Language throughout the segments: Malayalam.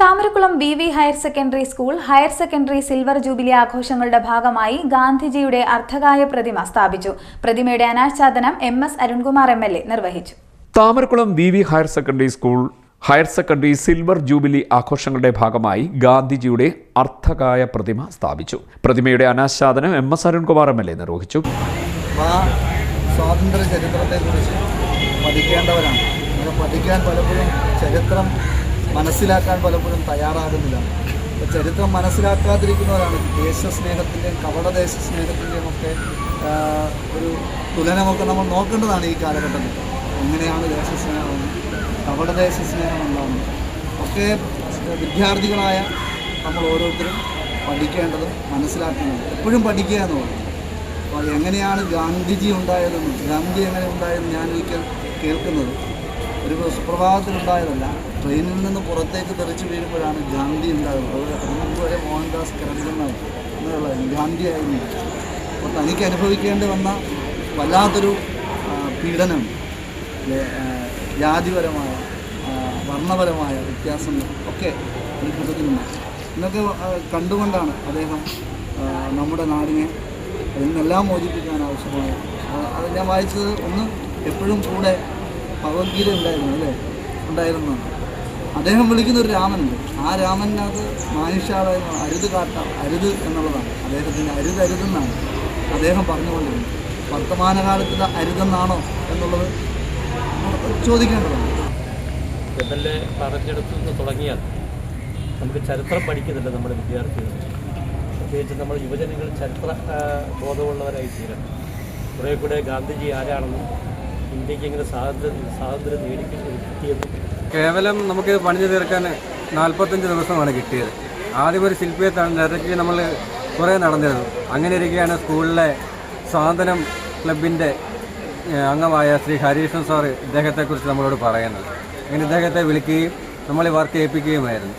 Thamarakulam V higher secondary school higher secondary silver jubilee ആഘോഷങ്ങളുടെ ഭാഗമായി ഗാന്ധിജിയുടെ അർദ്ധകായ പ്രതിമ സ്ഥാപിച്ചു. പ്രതിമയുടെ അനാച്ഛാദനം എം.എസ്. അരുൺകുമാർ എം.എൽ.എ. നിർവഹിച്ചു. Thamarakulam V higher secondary school higher secondary silver jubilee ആഘോഷങ്ങളുടെ ഭാഗമായി ഗാന്ധിജിയുടെ അർദ്ധകായ പ്രതിമ സ്ഥാപിച്ചു. പ്രതിമയുടെ അനാച്ഛാദനം എം.എസ്. അരുൺകുമാർ എം.എൽ.എ. നിർവഹിച്ചു. സ്വാതന്ത്ര്യ ചരിത്രത്തെക്കുറിച്ച് പഠിക്കേണ്ടവരാണ്. പഠിക്കാൻ പലപ്പോഴും ചരിത്രം മനസ്സിലാക്കാൻ പലപ്പോഴും തയ്യാറാകുന്നില്ല. അപ്പോൾ ചരിത്രം മനസ്സിലാക്കാതിരിക്കുന്നവരാണ് ദേശസ്നേഹത്തിൻ്റെയും കപടദേശ സ്നേഹത്തിൻ്റെയും ഒക്കെ ഒരു തുലനമൊക്കെ നമ്മൾ നോക്കേണ്ടതാണ് ഈ കാലഘട്ടത്തിൽ. എങ്ങനെയാണ് ദേശസ്നേഹം, കപടദേശ സ്നേഹം ഉണ്ടാകുന്നത് ഒക്കെ വിദ്യാർത്ഥികളായ നമ്മൾ ഓരോരുത്തരും പഠിക്കേണ്ടതും മനസ്സിലാക്കേണ്ടതും എപ്പോഴും പഠിക്കുക എന്ന് പറയുന്നത്. അപ്പോൾ എങ്ങനെയാണ് ഗാന്ധിജി ഉണ്ടായതെന്നും ഗാന്ധി എങ്ങനെ ഉണ്ടായതെന്ന് ഞാനൊരിക്കൽ കേൾക്കുന്നത് ഒരു സുപ്രഭാതത്തിലുണ്ടായതല്ല. ട്രെയിനിൽ നിന്ന് പുറത്തേക്ക് തെറിച്ച് വീഴുമ്പോഴാണ് ഗാന്ധി ഉണ്ടാകുന്നത്. അതുകൊണ്ട് വരെ മോഹൻദാസ് കരംചന്ദ് എന്നുള്ള ഗാന്ധിയായിരുന്നു. അപ്പോൾ തനിക്ക് അനുഭവിക്കേണ്ടി വന്ന വല്ലാത്തൊരു പീഡനം, ജാതിപരമായ വർണ്ണപരമായ വ്യത്യാസങ്ങൾ ഒക്കെ ഒരു കൂട്ടത്തിലുണ്ട്. ഇന്നൊക്കെ കണ്ടുകൊണ്ടാണ് അദ്ദേഹം നമ്മുടെ നാടിനെ അതിൽ നിന്നെല്ലാം മോചിപ്പിക്കാൻ ആവശ്യമായ അത് ഞാൻ വായിച്ചത് ഒന്ന് എപ്പോഴും കൂടെ ഭഗവത്ഗീത ഉണ്ടായിരുന്നു. അദ്ദേഹം വിളിക്കുന്നൊരു രാമനുണ്ട്. ആ രാമനകത്ത് മാനുഷ്യാളായ അരുത് കാട്ടാം, അരുത് എന്നുള്ളതാണ് അദ്ദേഹത്തിൻ്റെ അരുതെന്നാണ് അദ്ദേഹം പറഞ്ഞുകൊണ്ടിരുന്നത്. വർത്തമാനകാലത്തിൽ അരുതെന്നാണോ എന്നുള്ളത് ചോദിക്കേണ്ടതാണ്. എം.എൽ.എ. പറഞ്ഞെടുത്തുനിന്ന് തുടങ്ങിയാൽ നമുക്ക് ചരിത്രം പഠിക്കുന്നില്ല നമ്മുടെ വിദ്യാർത്ഥികൾ. പ്രത്യേകിച്ച് നമ്മൾ യുവജനങ്ങൾ ചരിത്ര ബോധമുള്ളവരായി തീരണം. കുറേ കൂടെ ഗാന്ധിജി ആരാണെന്നും ഇന്ത്യക്ക് എങ്ങനെ സ്വാതന്ത്ര്യം നേടിക്കിട്ടിയെന്നും. കേവലം നമുക്കിത് പണിഞ്ഞു തീർക്കാൻ 45 ദിവസമാണ് കിട്ടിയത്. ആദ്യം ഒരു ശില്പിയെ നിരക്കി നമ്മൾ കുറേ നടന്നിരുന്നു. അങ്ങനെ ഇരിക്കുകയാണ് സ്കൂളിലെ സ്വാതന്ത്ര്യം ക്ലബിൻ്റെ അംഗമായ ശ്രീ ഹരീഷൻ സാർ ഇദ്ദേഹത്തെക്കുറിച്ച് നമ്മളോട് പറയുന്നത്. അങ്ങനെ ഇദ്ദേഹത്തെ വിളിക്കുകയും നമ്മൾ ഈ വർക്ക് ഏൽപ്പിക്കുകയുമായിരുന്നു.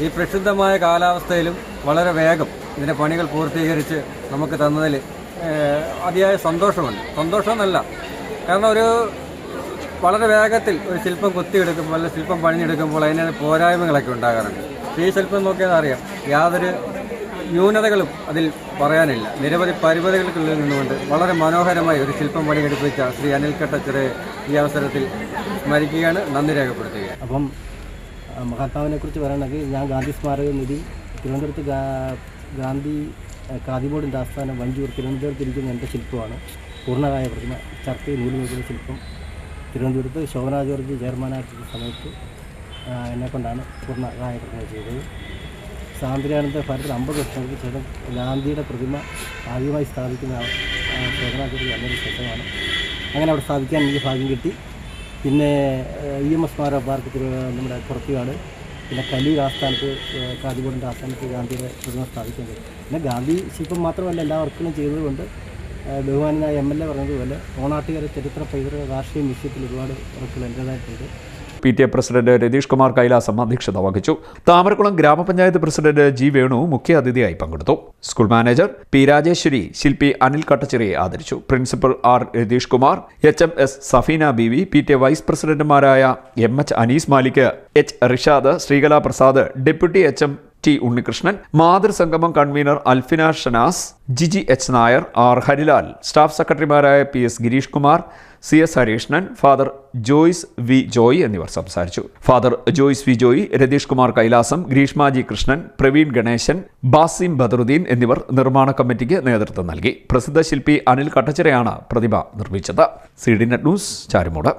ഈ പ്രക്ഷുബ്ധമായ കാലാവസ്ഥയിലും വളരെ വേഗം ഇതിൻ്റെ പണികൾ പൂർത്തീകരിച്ച് നമുക്ക് തന്നതിൽ അതിയായ സന്തോഷമുണ്ട്. സന്തോഷമെന്നല്ല, കാരണം ഒരു വളരെ വേഗത്തിൽ ഒരു ശില്പം കൊത്തിയെടുക്കുമ്പോൾ അല്ലെങ്കിൽ ശില്പം പണിഞ്ഞെടുക്കുമ്പോൾ അതിന് പോരായ്മകളൊക്കെ ഉണ്ടാകാറുണ്ട്. ഈ ശില്പം നോക്കിയാൽ അറിയാം, യാതൊരു ന്യൂനതകളും അതിൽ പറയാനില്ല. നിരവധി പരിമിതികൾക്കുള്ളിൽ നിന്നുകൊണ്ട് വളരെ മനോഹരമായി ഒരു ശില്പം പണിയെടുപ്പിച്ച ശ്രീ അനിൽ കട്ടച്ചിറെ ഈ അവസരത്തിൽ സ്മരിക്കുകയാണ്, നന്ദി രേഖപ്പെടുത്തുകയാണ്. അപ്പം മഹാത്മാവിനെക്കുറിച്ച് പറയുകയാണെങ്കിൽ ഞാൻ ഗാന്ധി സ്മാരക നിധി തിരുവനന്തപുരത്ത് ഗാന്ധി ഖാദി ബോർഡിൻ്റെ ആസ്ഥാനം വഞ്ചൂർ തിരുവനന്തപുരത്തിരിക്കുന്ന എൻ്റെ ശില്പമാണ്. പൂർണ്ണകായ പ്രതിമ ചർക്കയിൽ നൂല് നൂലുന്ന ശില്പം തിരുവനന്തപുരത്ത് ശോഭന ജോർജ് ചെയർമാനായിട്ടുള്ള സമയത്ത് എന്നെക്കൊണ്ടാണ് പൂർണ്ണകായ പ്രതിമ ചെയ്തത്. സ്വാതന്ത്ര്യാനന്തര ഭാരതത്തിൽ 50 വർഷങ്ങൾക്ക് ശേഷം ഗാന്ധിയുടെ പ്രതിമ ആദ്യമായി സ്ഥാപിക്കുന്ന ശോഭന ജോർജ് എന്നൊരു ശേഷമാണ്. അങ്ങനെ അവിടെ സ്ഥാപിക്കാൻ എനിക്ക് ഭാഗ്യം കിട്ടി. പിന്നെ EMS സ്മാരക പാർക്ക് നമ്മുടെ പുറത്തുകാട്, പിന്നെ കലൂർ ആസ്ഥാനത്ത് ഖാദി ബോർഡിൻ്റെ ആസ്ഥാനത്ത് ഗാന്ധിയുടെ പ്രതിമ സ്ഥാപിക്കാൻ കഴിയും. പിന്നെ ഗാന്ധി ശില്പം മാത്രമല്ല എല്ലാ വർക്കുകളും ചെയ്തതുകൊണ്ട് ബഹുമാനായ MLA പറഞ്ഞതുപോലെ ഓണാട്ടുകര ചരിത്ര പൈതൃക രാഷ്ട്രീയ മ്യൂസിയത്തിൽ ഒരുപാട് വർക്കുകൾ എൻ്റേതായിട്ടുണ്ട്. PTA പ്രസിഡന്റ് രതീഷ് കുമാർ കൈലാസം അധ്യക്ഷത വഹിച്ചു. താമരക്കുളം ഗ്രാമപഞ്ചായത്ത് പ്രസിഡന്റ് ജി വേണു മുഖ്യ അതിഥിയായി പങ്കെടുത്തു. സ്കൂൾ മാനേജർ പി രാജേശ്വരി ശില്പി അനിൽ കട്ടച്ചിറയെ ആദരിച്ചു. Principal R Ratheesh Kumar, HMS Safeena Beevi, PTA vice പ്രസിഡന്റുമാരായ MH Anees Malik, H Rishad, Sreekala Prasad, deputy HM T Unnikrishnan, മാതൃസംഗമം convener Alfina Shanas, Jiji H Nair, R Harilal, staff സെക്രട്ടറിമാരായ PS Gireesh Kumar, CS Hareeshnan, father Joyce V Joy എന്നിവർ സംസാരിച്ചു. Father Joyce V Joy, Ratheesh Kumar Kailasam, Greeshmaji Krishnan, Praveen Ganesan, Basim Badaruddeen എന്നിവർ നിർമ്മാണ കമ്മിറ്റിക്ക് നേതൃത്വം നൽകി. പ്രസിദ്ധ ശില്പി അനിൽ കട്ടച്ചിറയാണ് പ്രതിമ നിർമ്മിച്ചത്. CDNet news, Charummood.